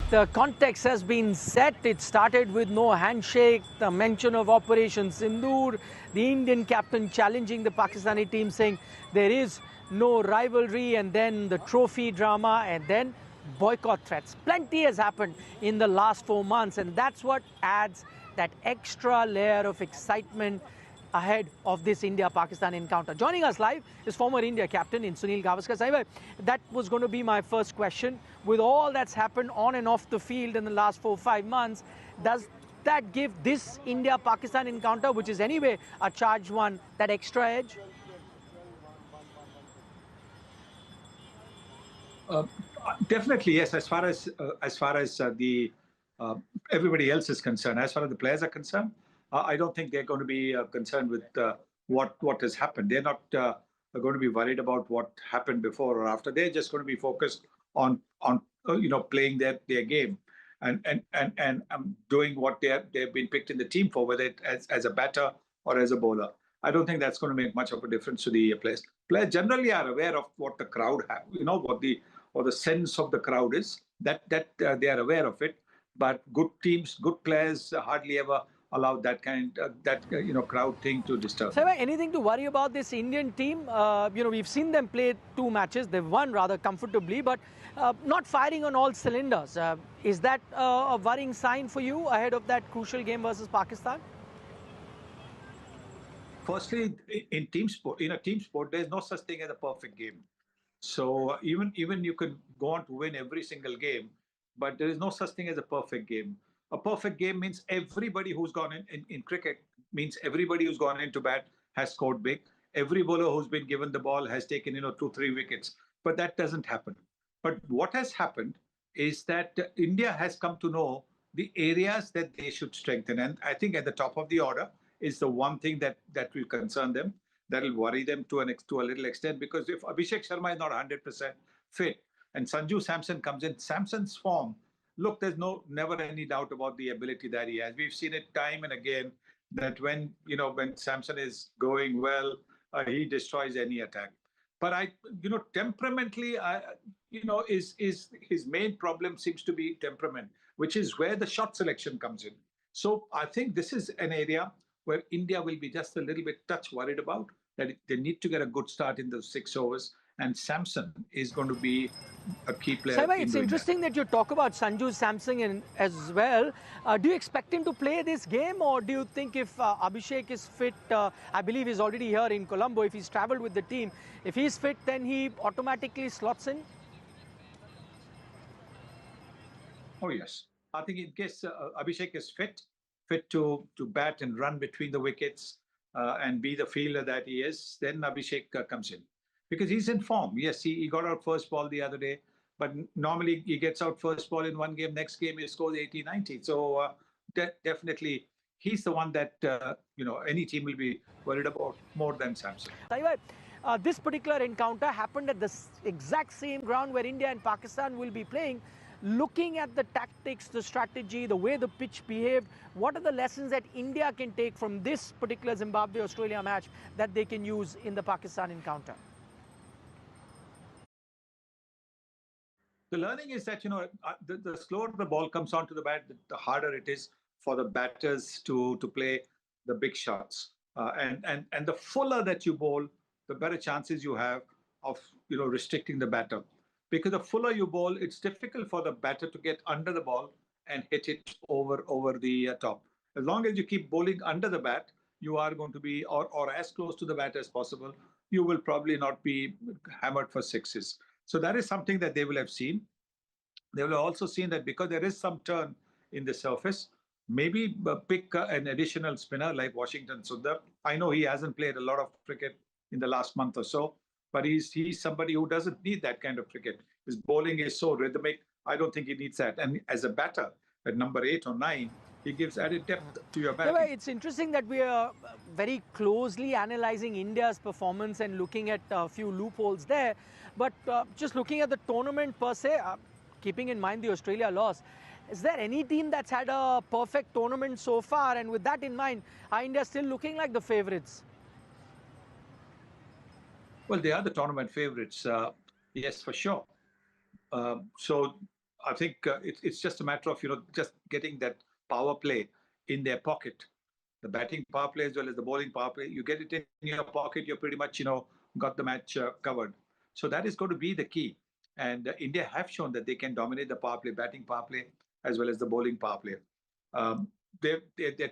The context has been set. It started with no handshake, the mention of Operation Sindoor, the Indian captain challenging the Pakistani team saying there is no rivalry, and then the trophy drama, and then boycott threats. Plenty has happened in the last 4 months, and that's what adds that extra layer of excitement ahead of this India-Pakistan encounter. Joining us live is former India captain in Sunil Gavaskar. Sahiba, that was going to be my first question. With all that's happened on and off the field in the last 4 or 5 months, does that give this India-Pakistan encounter, which is anyway a charged one, that extra edge? Definitely, yes. As far as the everybody else is concerned, as far as the players are concerned, I don't think they're going to be concerned with what has happened. They're not going to be worried about what happened before or after. They're just going to be focused on playing their game and doing what they've been picked in the team for, whether it as a batter or as a bowler. I don't think that's going to make much of a difference to the players. Players generally are aware of what the crowd have, what the sense of the crowd is. That they are aware of it. But good teams, good players hardly ever allow that crowd thing to disturb. So, anything to worry about this Indian team? We've seen them play 2 matches. They've won rather comfortably, but not firing on all cylinders. Is that a worrying sign for you ahead of that crucial game versus Pakistan? Firstly, in team sport, there's no such thing as a perfect game. So even you can go on to win every single game, but there is no such thing as a perfect game. A perfect game means everybody who's gone in cricket means everybody who's gone into bat has scored big. Every bowler who's been given the ball has taken 2-3 wickets. But that doesn't happen. But what has happened is that India has come to know the areas that they should strengthen, and I think at the top of the order is the one thing that will concern them, that will worry them to a little extent, because if Abhishek Sharma is not 100% fit and Sanju Samson comes in, Samson's form, look, there's never any doubt about the ability that he has. We've seen it time and again that when Samson is going well, he destroys any attack. But temperamentally, is his main problem seems to be temperament, which is where the shot selection comes in. So I think this is an area where India will be just a little bit touch worried about, that they need to get a good start in those 6 overs, and Samson is going to be a key player. Saibhai, it's interesting that you talk about Sanju Samson as well. Do you expect him to play this game, or do you think if Abhishek is fit, I believe he's already here in Colombo, if he's travelled with the team, if he's fit, then he automatically slots in? Oh, yes. I think in case Abhishek is fit to bat and run between the wickets and be the fielder that he is, then Abhishek comes in. Because he's in form. Yes, he got out first ball the other day, but normally he gets out first ball in one game, next game he scores 80, 90. So definitely he's the one that, any team will be worried about more than Samson. This particular encounter happened at the exact same ground where India and Pakistan will be playing. Looking at the tactics, the strategy, the way the pitch behaved, what are the lessons that India can take from this particular Zimbabwe-Australia match that they can use in the Pakistan encounter? The learning is that, the slower the ball comes onto the bat, the harder it is for the batters to play the big shots. And the fuller that you bowl, the better chances you have of, restricting the batter. Because the fuller you bowl, it's difficult for the batter to get under the ball and hit it over the top. As long as you keep bowling under the bat, you are going to be, or as close to the bat as possible, you will probably not be hammered for sixes. So that is something that they will have seen. They will have also seen that because there is some turn in the surface, maybe pick an additional spinner like Washington Sundar. I know he hasn't played a lot of cricket in the last month or so, but he's somebody who doesn't need that kind of cricket. His bowling is so rhythmic. I don't think he needs that. And as a batter at number 8 or 9, he gives added depth to your batting. Yeah, it's interesting that we are very closely analysing India's performance and looking at a few loopholes there. But just looking at the tournament per se, keeping in mind the Australia loss, is there any team that's had a perfect tournament so far? And with that in mind, are India still looking like the favourites? Well, they are the tournament favourites, yes, for sure. So I think it's just a matter of just getting that power play in their pocket, the batting power play as well as the bowling power play. You get it in your pocket, you're pretty much got the match covered. So that is going to be the key. And India have shown that they can dominate the power play, batting power play as well as the bowling power play. Um, their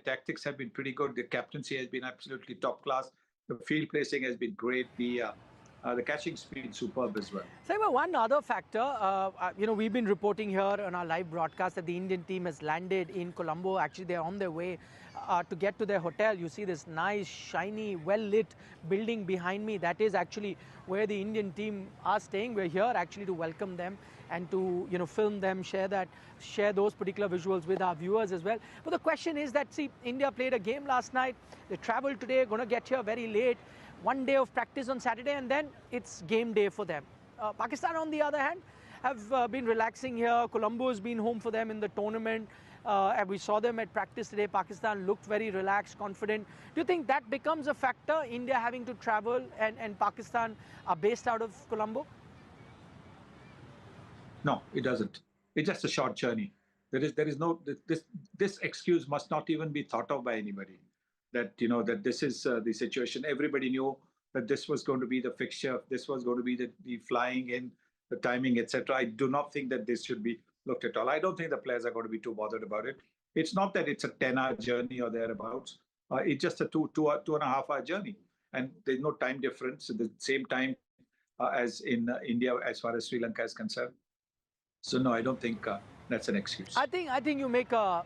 tactics have been pretty good. Their captaincy has been absolutely top class. The field placing has been great. The catching speed superb as well. So one other factor, we've been reporting here on our live broadcast that the Indian team has landed in Colombo. Actually, they're on their way to get to their hotel. You see this nice, shiny, well-lit building behind me. That is actually where the Indian team are staying. We're here actually to welcome them and to film them, share those particular visuals with our viewers as well. But the question is that, see, India played a game last night. They traveled today, going to get here very late. One day of practice on Saturday, and then it's game day for them. Pakistan, on the other hand, have been relaxing here. Colombo has been home for them in the tournament. And we saw them at practice today. Pakistan looked very relaxed, confident. Do you think that becomes a factor, India having to travel and Pakistan are based out of Colombo? No, it doesn't. It's just a short journey. There is no this excuse must not even be thought of by anybody. That this is the situation. Everybody knew that this was going to be the fixture. This was going to be the flying in, the timing, etc. I do not think that this should be looked at all. I don't think the players are going to be too bothered about it. It's not that it's a 10-hour journey or thereabouts. It's just a two and a half hour journey, and there's no time difference. At the same time as in India, as far as Sri Lanka is concerned. So no, I don't think that's an excuse. I think you make a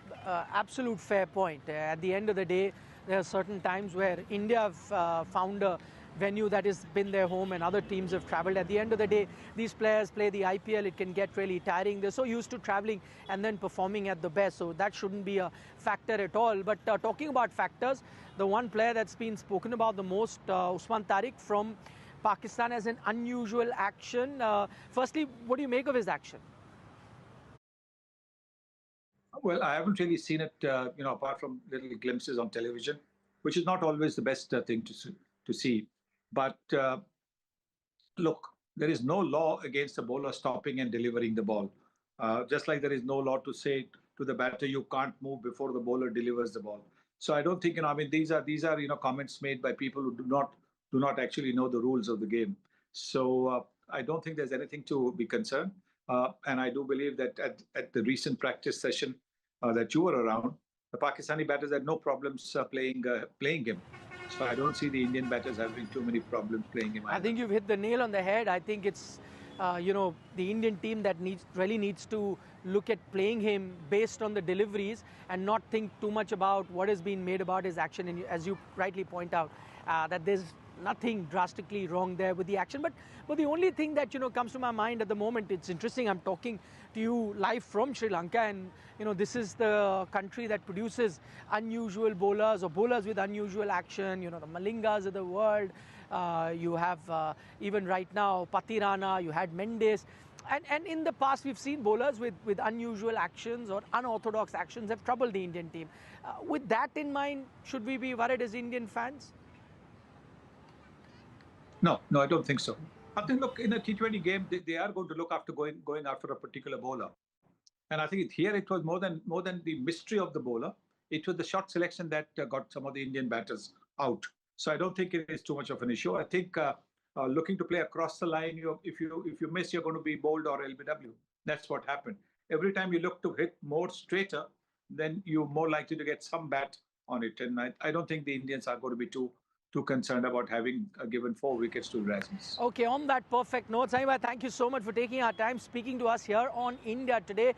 absolute fair point. At the end of the day, there are certain times where India have found a venue that has been their home and other teams have traveled. At the end of the day, these players play the IPL. It can get really tiring. They're so used to traveling and then performing at the best. So that shouldn't be a factor at all. But talking about factors, the one player that's been spoken about the most, Usman Tariq from Pakistan, has an unusual action. Firstly, what do you make of his action? Well, I haven't really seen it, apart from little glimpses on television, which is not always the best thing to see. But look, there is no law against the bowler stopping and delivering the ball. Just like there is no law to say to the batter, you can't move before the bowler delivers the ball. So I don't think, these are comments made by people who do not actually know the rules of the game. So I don't think there's anything to be concerned. And I do believe that at the recent practice session that you were around, the Pakistani batters had no problems playing him. So I don't see the Indian batters having too many problems playing him either. I think you've hit the nail on the head. I think it's, the Indian team that really needs to look at playing him based on the deliveries and not think too much about what has been made about his action. And as you rightly point out, that there's nothing drastically wrong there with the action. But the only thing that, comes to my mind at the moment, it's interesting, I'm talking to you live from Sri Lanka, and, this is the country that produces unusual bowlers or bowlers with unusual action, the Malingas of the world. You have, even right now, Patirana, you had Mendes. And in the past, we've seen bowlers with unusual actions or unorthodox actions have troubled the Indian team. With that in mind, should we be worried as Indian fans? No, I don't think so. I think, look, in a T20 game, they are going to look after going after a particular bowler. And I think here it was more than the mystery of the bowler. It was the shot selection that got some of the Indian batters out. So I don't think it is too much of an issue. I think looking to play across the line, if you miss, you're going to be bowled or LBW. That's what happened. Every time you look to hit more straighter, then you're more likely to get some bat on it. And I don't think the Indians are going to be too concerned about having given 4 wickets to Erasmus. Okay, on that perfect note, Saima, thank you so much for taking our time speaking to us here on India Today.